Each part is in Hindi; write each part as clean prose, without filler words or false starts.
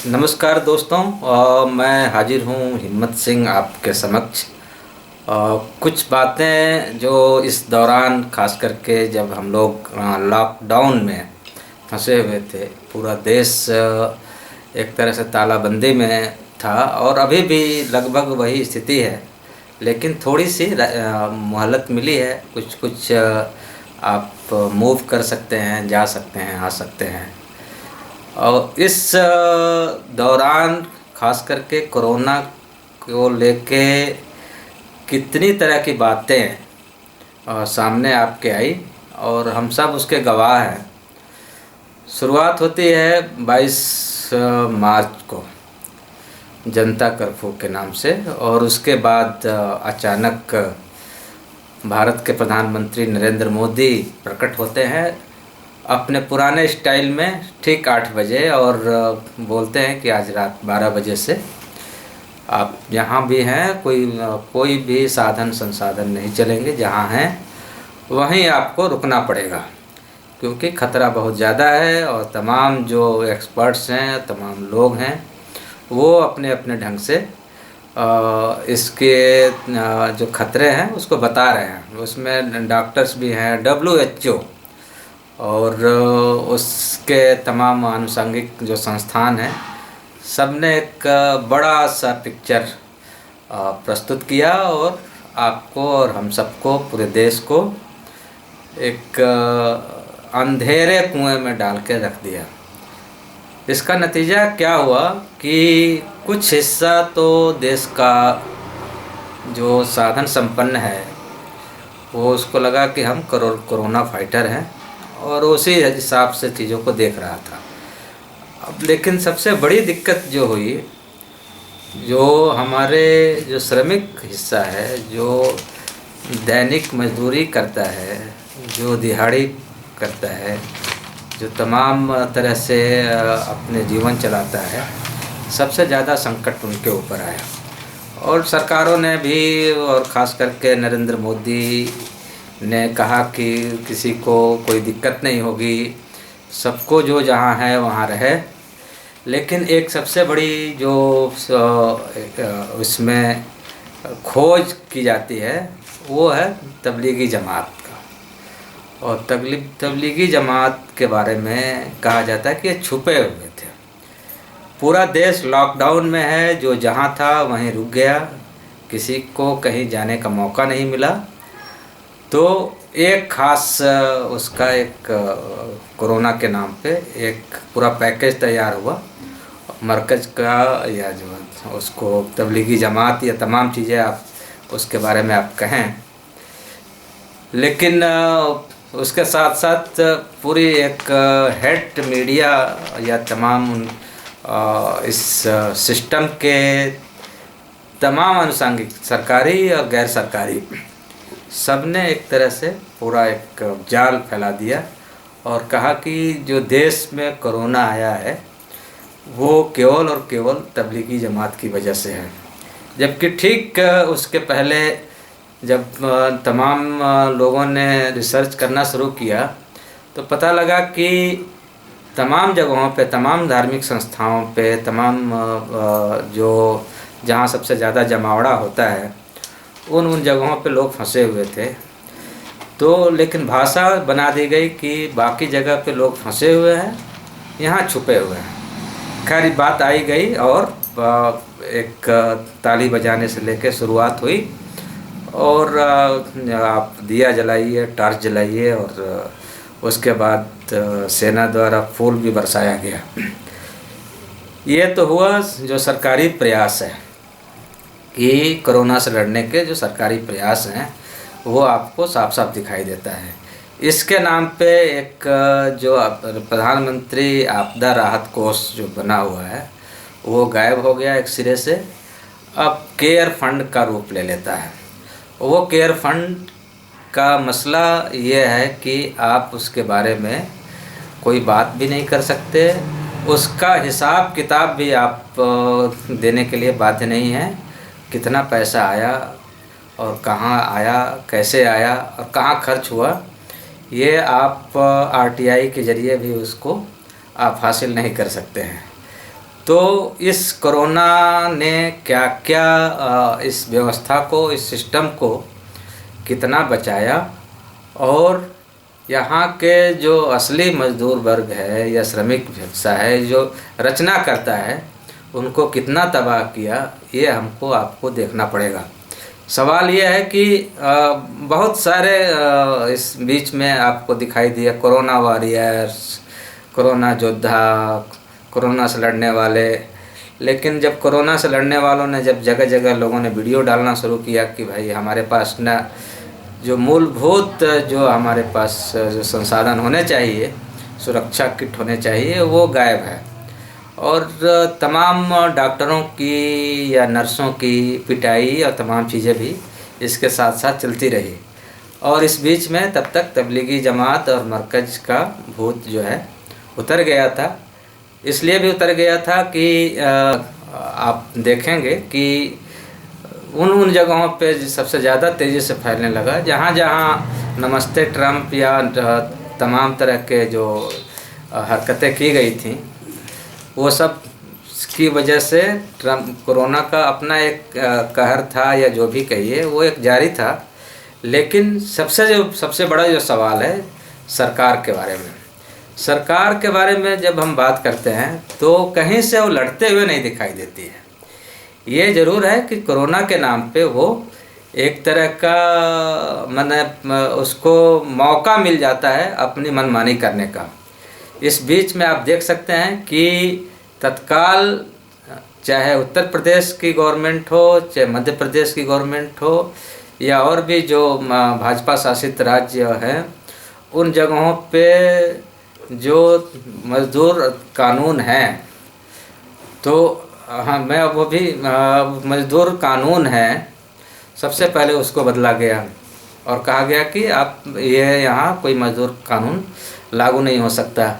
नमस्कार दोस्तों। मैं हाजिर हूँ हिम्मत सिंह आपके समक्ष। कुछ बातें जो इस दौरान खास करके जब हम लोग लॉकडाउन में फंसे हुए थे, पूरा देश एक तरह से तालाबंदी में था और अभी भी लगभग वही स्थिति है, लेकिन थोड़ी सी मोहलत मिली है। कुछ कुछ आप मूव कर सकते हैं, जा सकते हैं, आ सकते हैं। और इस दौरान खास करके कोरोना को लेके कितनी तरह की बातें सामने आपके आई और हम सब उसके गवाह हैं। शुरुआत होती है 22 मार्च को जनता कर्फ्यू के नाम से, और उसके बाद अचानक भारत के प्रधानमंत्री नरेंद्र मोदी प्रकट होते हैं अपने पुराने स्टाइल में ठीक 8 बजे, और बोलते हैं कि आज रात 12 बजे से आप जहाँ भी हैं कोई भी साधन संसाधन नहीं चलेंगे, जहाँ हैं वहीं आपको रुकना पड़ेगा क्योंकि ख़तरा बहुत ज़्यादा है। और तमाम जो एक्सपर्ट्स हैं, तमाम लोग हैं, वो अपने अपने ढंग से इसके जो खतरे हैं उसको बता रहे हैं। उसमें डॉक्टर्स भी हैं, WHO और उसके तमाम आनुषंगिक जो संस्थान हैं, सब ने एक बड़ा सा पिक्चर प्रस्तुत किया और आपको और हम सबको, पूरे देश को एक अंधेरे कुएं में डाल के रख दिया। इसका नतीजा क्या हुआ कि कुछ हिस्सा तो देश का जो साधन संपन्न है वो उसको लगा कि हम कोरोना फाइटर हैं और उसी हिसाब से चीज़ों को देख रहा था। अब लेकिन सबसे बड़ी दिक्कत जो हुई, जो हमारे जो श्रमिक हिस्सा है, जो दैनिक मजदूरी करता है, जो दिहाड़ी करता है, जो तमाम तरह से अपने जीवन चलाता है, सबसे ज़्यादा संकट उनके ऊपर आया। और सरकारों ने भी, और ख़ास करके नरेंद्र मोदी ने कहा कि किसी को कोई दिक्कत नहीं होगी, सबको जो जहाँ है वहाँ रहे। लेकिन एक सबसे बड़ी जो उसमें खोज की जाती है वो है तबलीगी जमात का। और तबलीगी जमात के बारे में कहा जाता है कि ये छुपे हुए थे। पूरा देश लॉकडाउन में है, जो जहाँ था वहीं रुक गया, किसी को कहीं जाने का मौका नहीं मिला। तो एक ख़ास उसका एक कोरोना के नाम पे एक पूरा पैकेज तैयार हुआ मरकज़ का, या जो उसको तबलीगी जमात या तमाम चीज़ें आप उसके बारे में आप कहें। लेकिन उसके साथ साथ पूरी एक हेड मीडिया या तमाम इस सिस्टम के तमाम अनुषंगिक सरकारी और गैर सरकारी सब ने एक तरह से पूरा एक जाल फैला दिया और कहा कि जो देश में कोरोना आया है वो केवल और केवल तबलीगी जमात की वजह से है। जबकि ठीक उसके पहले जब तमाम लोगों ने रिसर्च करना शुरू किया तो पता लगा कि तमाम जगहों पे, तमाम धार्मिक संस्थाओं पे, तमाम जो जहाँ सबसे ज़्यादा जमावड़ा होता है उन जगहों पे लोग फंसे हुए थे। तो लेकिन भाषा बना दी गई कि बाकी जगह पे लोग फंसे हुए हैं, यहाँ छुपे हुए हैं। खैर बात आई गई और एक ताली बजाने से लेकर शुरुआत हुई और आप दिया जलाइए, टार्च जलाइए, और उसके बाद सेना द्वारा फूल भी बरसाया गया। ये तो हुआ जो सरकारी प्रयास है कि कोरोना से लड़ने के जो सरकारी प्रयास हैं वो आपको साफ साफ दिखाई देता है। इसके नाम पे एक जो प्रधानमंत्री आपदा राहत कोष जो बना हुआ है वो गायब हो गया एक सिरे से, अब केयर फंड का रूप ले लेता है। वो केयर फंड का मसला ये है कि आप उसके बारे में कोई बात भी नहीं कर सकते, उसका हिसाब किताब भी आप देने के लिए बाध्य नहीं हैं। कितना पैसा आया और कहाँ आया, कैसे आया और कहाँ खर्च हुआ, ये आप RTI के ज़रिए भी उसको आप हासिल नहीं कर सकते हैं। तो इस कोरोना ने क्या क्या इस व्यवस्था को, इस सिस्टम को कितना बचाया, और यहाँ के जो असली मजदूर वर्ग है या श्रमिक हिस्सा है जो रचना करता है, उनको कितना तबाह किया, ये हमको आपको देखना पड़ेगा। सवाल ये है कि बहुत सारे इस बीच में आपको दिखाई दिया कोरोना वॉरियर्स, कोरोना योद्धा, कोरोना से लड़ने वाले। लेकिन जब कोरोना से लड़ने वालों ने जब जगह जगह लोगों ने वीडियो डालना शुरू किया कि भाई हमारे पास ना जो मूलभूत जो हमारे पास जो संसाधन होने चाहिए, सुरक्षा किट होने चाहिए, वो गायब है। और तमाम डॉक्टरों की या नर्सों की पिटाई और तमाम चीज़ें भी इसके साथ साथ चलती रही। और इस बीच में तब तक तबलीगी जमात और मरकज़ का भूत जो है उतर गया था। इसलिए भी उतर गया था कि आप देखेंगे कि उन जगहों पे सबसे ज़्यादा तेज़ी से फैलने लगा जहाँ जहाँ नमस्ते ट्रंप या तमाम तरह के जो हरकतें की गई थी, वो सब की वजह से ट्रंप कोरोना का अपना एक कहर था या जो भी कहिए, वो एक जारी था। लेकिन सबसे बड़ा जो सवाल है सरकार के बारे में, सरकार के बारे में जब हम बात करते हैं तो कहीं से वो लड़ते हुए नहीं दिखाई देती है। ये ज़रूर है कि कोरोना के नाम पे वो एक तरह का उसको मौका मिल जाता है अपनी मनमानी करने का। इस बीच में आप देख सकते हैं कि तत्काल चाहे उत्तर प्रदेश की गवर्नमेंट हो, चाहे मध्य प्रदेश की गवर्नमेंट हो, या और भी जो भाजपा शासित राज्य हैं, उन जगहों पे जो मज़दूर कानून हैं, तो हाँ मैं वो भी मज़दूर कानून है, सबसे पहले उसको बदला गया और कहा गया कि आप ये यहाँ कोई मज़दूर कानून लागू नहीं हो सकता।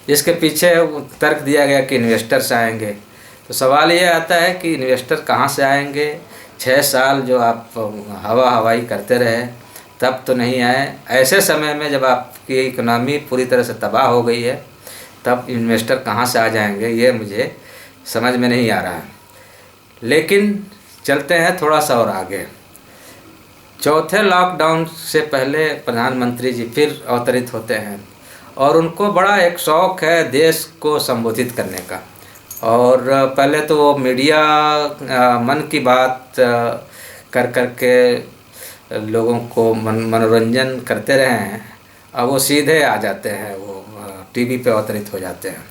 इसके पीछे तर्क दिया गया कि इन्वेस्टर्स आएंगे। तो सवाल ये आता है कि इन्वेस्टर कहाँ से आएंगे? 6 साल जो आप हवाई करते रहे तब तो नहीं आए। ऐसे समय में जब आपकी इकनॉमी पूरी तरह से तबाह हो गई है, तब इन्वेस्टर कहाँ से आ जाएंगे, ये मुझे समझ में नहीं आ रहा है। लेकिन चलते हैं थोड़ा सा और आगे। चौथे लॉकडाउन से पहले प्रधानमंत्री जी फिर अवतरित होते हैं और उनको बड़ा एक शौक़ है देश को संबोधित करने का। और पहले तो वो मीडिया मन की बात कर के लोगों को मनोरंजन करते रहे हैं। अब वो सीधे आ जाते हैं, वो टीवी पे अवतरित हो जाते हैं।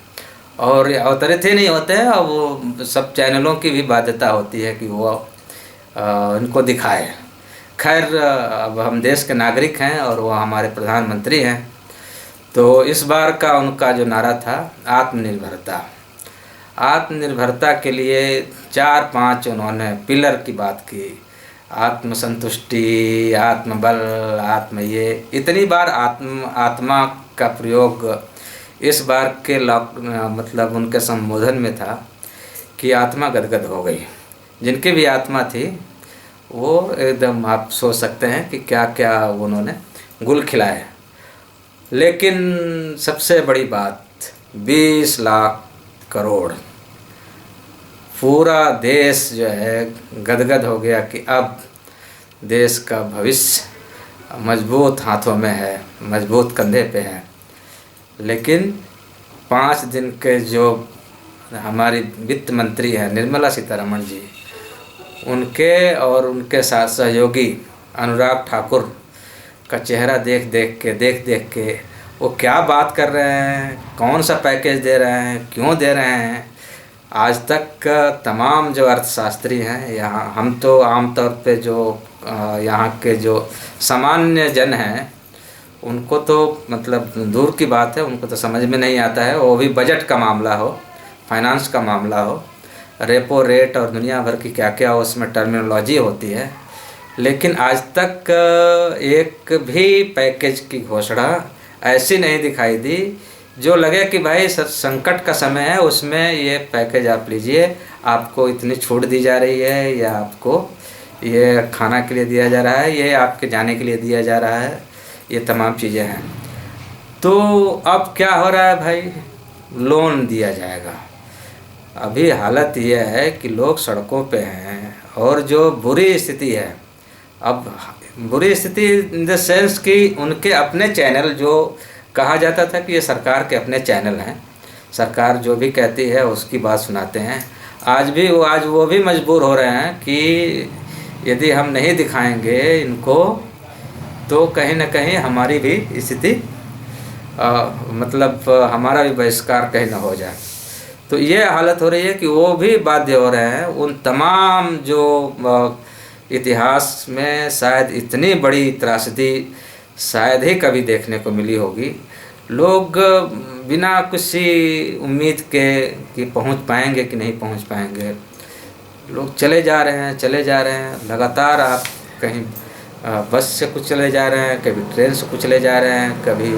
और अवतरित ही नहीं होते हैं, अब वो सब चैनलों की भी बाध्यता होती है कि वो इनको दिखाए। खैर, अब हम देश के नागरिक हैं और वो हमारे प्रधानमंत्री हैं, तो इस बार का उनका जो नारा था आत्मनिर्भरता, आत्मनिर्भरता के लिए 4-5 उन्होंने पिलर की बात की। आत्मसंतुष्टि, आत्मबल, ये इतनी बार आत्मा का प्रयोग इस बार के मतलब उनके संबोधन में था कि आत्मा गदगद हो गई। जिनकी भी आत्मा थी वो एकदम, आप सोच सकते हैं कि क्या क्या उन्होंने गुल खिलाए। लेकिन सबसे बड़ी बात, 20 लाख करोड़, पूरा देश जो है गदगद हो गया कि अब देश का भविष्य मजबूत हाथों में है, मजबूत कंधे पे है। लेकिन 5 दिन के जो हमारी वित्त मंत्री हैं निर्मला सीतारमण जी, उनके और उनके साथ सहयोगी अनुराग ठाकुर का चेहरा देख देख के वो क्या बात कर रहे हैं, कौन सा पैकेज दे रहे हैं, क्यों दे रहे हैं, आज तक तमाम जो अर्थशास्त्री हैं यहाँ, हम तो आमतौर पे जो यहाँ के जो सामान्य जन हैं उनको तो मतलब दूर की बात है, उनको तो समझ में नहीं आता है। वो भी बजट का मामला हो, फाइनेंस का मामला हो, रेपो रेट और दुनिया भर की क्या क्या उसमें टर्मिनोलॉजी होती है। लेकिन आज तक एक भी पैकेज की घोषणा ऐसी नहीं दिखाई दी जो लगे कि भाई संकट का समय है, उसमें ये पैकेज आप लीजिए, आपको इतनी छूट दी जा रही है, या आपको ये खाना के लिए दिया जा रहा है, ये आपके जाने के लिए दिया जा रहा है, ये तमाम चीज़ें हैं। तो अब क्या हो रहा है भाई, लोन दिया जाएगा। अभी हालत यह है कि लोग सड़कों पे हैं और जो बुरी स्थिति है, अब बुरी स्थिति इन द सेंस कि उनके अपने चैनल, जो कहा जाता था कि ये सरकार के अपने चैनल हैं, सरकार जो भी कहती है उसकी बात सुनाते हैं, आज वो भी मजबूर हो रहे हैं कि यदि हम नहीं दिखाएंगे इनको तो कहीं ना कहीं हमारी भी स्थिति मतलब हमारा भी बहिष्कार कहीं ना हो जाए। तो ये हालत हो रही है कि वो भी बाध्य हो रहे हैं। उन तमाम जो इतिहास में शायद इतनी बड़ी त्रासदी शायद ही कभी देखने को मिली होगी। लोग बिना किसी उम्मीद के कि पहुंच पाएंगे कि नहीं पहुंच पाएंगे, लोग चले जा रहे हैं लगातार। आप कहीं बस से कुछ चले जा रहे हैं, कभी ट्रेन से कुछ चले जा रहे हैं, कभी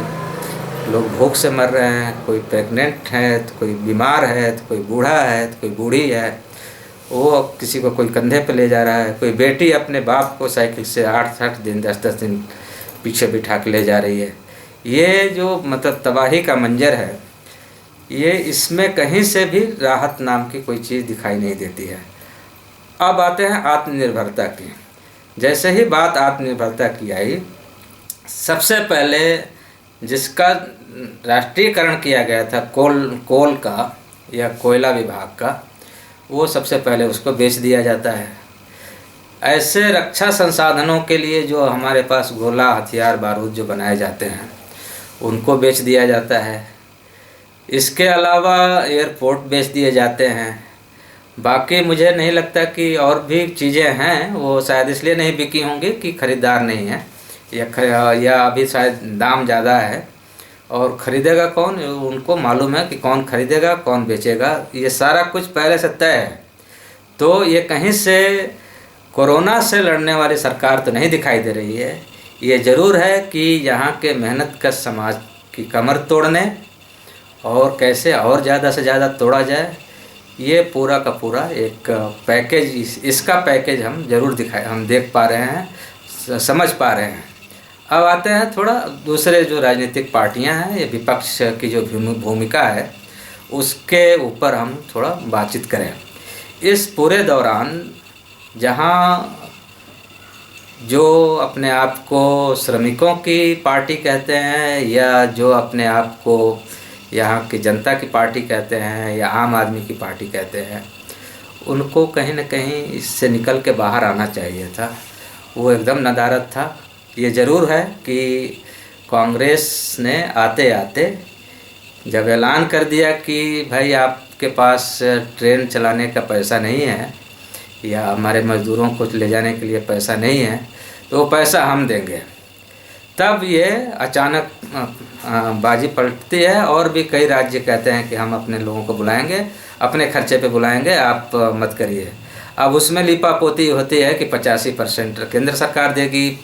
लोग भूख से मर रहे हैं, कोई प्रेग्नेंट है तो कोई बीमार है तो कोई बूढ़ा है तो कोई बूढ़ी है, वो किसी को कोई कंधे पे ले जा रहा है, कोई बेटी अपने बाप को साइकिल से 8-8 दिन 10-10 दिन पीछे बिठा के ले जा रही है। ये जो मतलब तबाही का मंजर है, ये इसमें कहीं से भी राहत नाम की कोई चीज़ दिखाई नहीं देती है। अब आते हैं आत्मनिर्भरता की। जैसे ही बात आत्मनिर्भरता की आई, सबसे पहले जिसका राष्ट्रीयकरण किया गया था कोल का या कोयला विभाग का, वो सबसे पहले उसको बेच दिया जाता है। ऐसे रक्षा संसाधनों के लिए जो हमारे पास गोला हथियार बारूद जो बनाए जाते हैं उनको बेच दिया जाता है। इसके अलावा एयरपोर्ट बेच दिए जाते हैं। बाकी मुझे नहीं लगता कि और भी चीज़ें हैं, वो शायद इसलिए नहीं बिकी होंगी कि ख़रीदार नहीं है या अभी शायद दाम ज़्यादा है। और ख़रीदेगा कौन, उनको मालूम है कि कौन ख़रीदेगा कौन बेचेगा, ये सारा कुछ पहले से तय है। तो ये कहीं से कोरोना से लड़ने वाली सरकार तो नहीं दिखाई दे रही है। ये ज़रूर है कि यहाँ के मेहनत का समाज की कमर तोड़ने और कैसे और ज़्यादा से ज़्यादा तोड़ा जाए, ये पूरा का पूरा एक पैकेज, इसका पैकेज हम ज़रूर हम देख पा रहे हैं, समझ पा रहे हैं। अब आते हैं थोड़ा दूसरे जो राजनीतिक पार्टियां हैं, ये विपक्ष की जो भूमिका है उसके ऊपर हम थोड़ा बातचीत करें। इस पूरे दौरान जहां जो अपने आप को श्रमिकों की पार्टी कहते हैं या जो अपने आप को यहाँ की जनता की पार्टी कहते हैं या आम आदमी की पार्टी कहते हैं, उनको कहीं न कहीं इससे निकल के बाहर आना चाहिए था। वो एकदम नदारद था। ये ज़रूर है कि कांग्रेस ने आते आते जब ऐलान कर दिया कि भाई आपके पास ट्रेन चलाने का पैसा नहीं है या हमारे मज़दूरों को ले जाने के लिए पैसा नहीं है, तो वो पैसा हम देंगे, तब ये अचानक बाजी पलटती है। और भी कई राज्य कहते हैं कि हम अपने लोगों को बुलाएंगे, अपने खर्चे पे बुलाएंगे, आप मत करिए। अब उसमें लीपापोती होती है कि 85% केंद्र सरकार देगी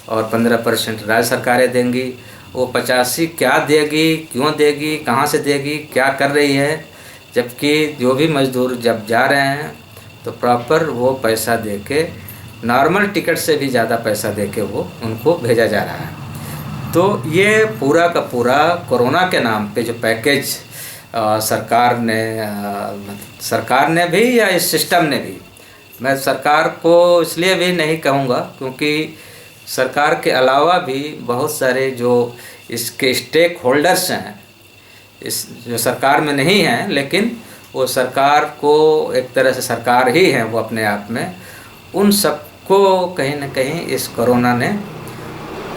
और 15% राज्य सरकारें देंगी। वो 85 क्या देगी, क्यों देगी, कहाँ से देगी, क्या कर रही है, जबकि जो भी मज़दूर जब जा रहे हैं तो प्रॉपर वो पैसा दे के, नॉर्मल टिकट से भी ज़्यादा पैसा दे के वो उनको भेजा जा रहा है। तो ये पूरा का पूरा कोरोना के नाम पे जो पैकेज सरकार ने भी या इस सिस्टम ने भी, मैं सरकार को इसलिए भी नहीं कहूँगा क्योंकि सरकार के अलावा भी बहुत सारे जो इसके स्टेक होल्डर्स हैं, इस जो सरकार में नहीं हैं लेकिन वो सरकार को एक तरह से सरकार ही है वो अपने आप में, उन सबको कहीं ना कहीं इस कोरोना ने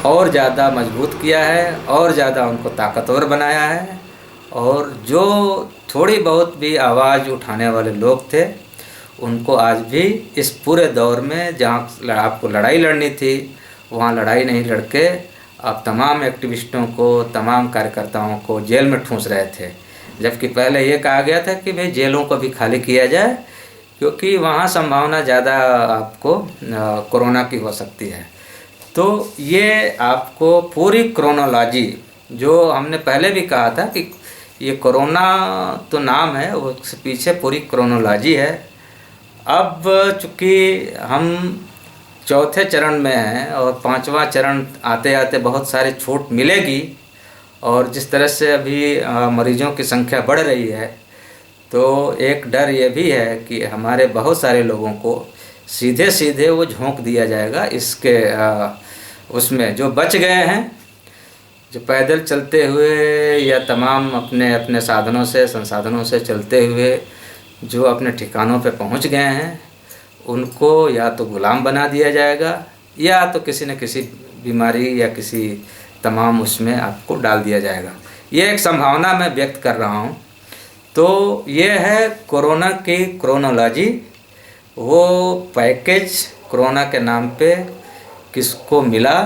और ज़्यादा मजबूत किया है और ज़्यादा उनको ताकतवर बनाया है। और जो थोड़ी बहुत भी आवाज़ उठाने वाले लोग थे उनको आज भी इस पूरे दौर में जहाँ आपको लड़ाई लड़नी थी वहाँ लड़ाई नहीं लड़के आप तमाम एक्टिविस्टों को, तमाम कार्यकर्ताओं को जेल में ठूंस रहे थे। जबकि पहले ये कहा गया था कि भाई जेलों को भी खाली किया जाए क्योंकि वहाँ संभावना ज़्यादा आपको कोरोना की हो सकती है। तो ये आपको पूरी क्रोनोलॉजी, जो हमने पहले भी कहा था कि ये कोरोना तो नाम है, उसके पीछे पूरी क्रोनोलॉजी है। अब चूँकि हम चौथे चरण में हैं और पांचवा चरण आते आते बहुत सारी छूट मिलेगी और जिस तरह से अभी मरीजों की संख्या बढ़ रही है तो एक डर ये भी है कि हमारे बहुत सारे लोगों को सीधे सीधे वो झोंक दिया जाएगा इसके उसमें। जो बच गए हैं, जो पैदल चलते हुए या तमाम अपने अपने साधनों से संसाधनों से चलते हुए जो अपने ठिकानों पे पहुंच गए हैं, उनको या तो गुलाम बना दिया जाएगा या तो किसी न किसी बीमारी या किसी तमाम उसमें आपको डाल दिया जाएगा। ये एक संभावना मैं व्यक्त कर रहा हूँ। तो ये है कोरोना की क्रोनोलॉजी। वो पैकेज कोरोना के नाम पे किसको मिला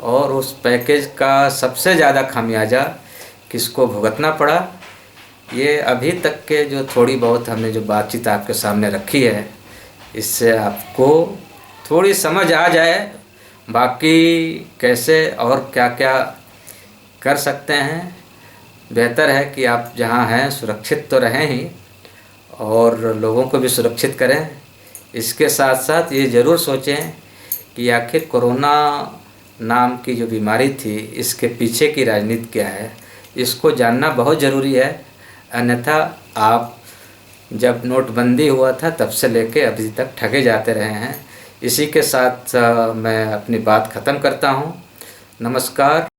और उस पैकेज का सबसे ज़्यादा खामियाजा किसको भुगतना पड़ा, ये अभी तक के जो थोड़ी बहुत हमने जो बातचीत आपके सामने रखी है, इससे आपको थोड़ी समझ आ जाए। बाकी कैसे और क्या क्या कर सकते हैं, बेहतर है कि आप जहां हैं सुरक्षित तो रहें ही और लोगों को भी सुरक्षित करें। इसके साथ साथ ये ज़रूर सोचें कि आखिर कोरोना नाम की जो बीमारी थी, इसके पीछे की राजनीति क्या है, इसको जानना बहुत ज़रूरी है। अन्यथा आप जब नोटबंदी हुआ था तब से लेके अभी तक ठगे जाते रहे हैं। इसी के साथ मैं अपनी बात ख़त्म करता हूँ। नमस्कार।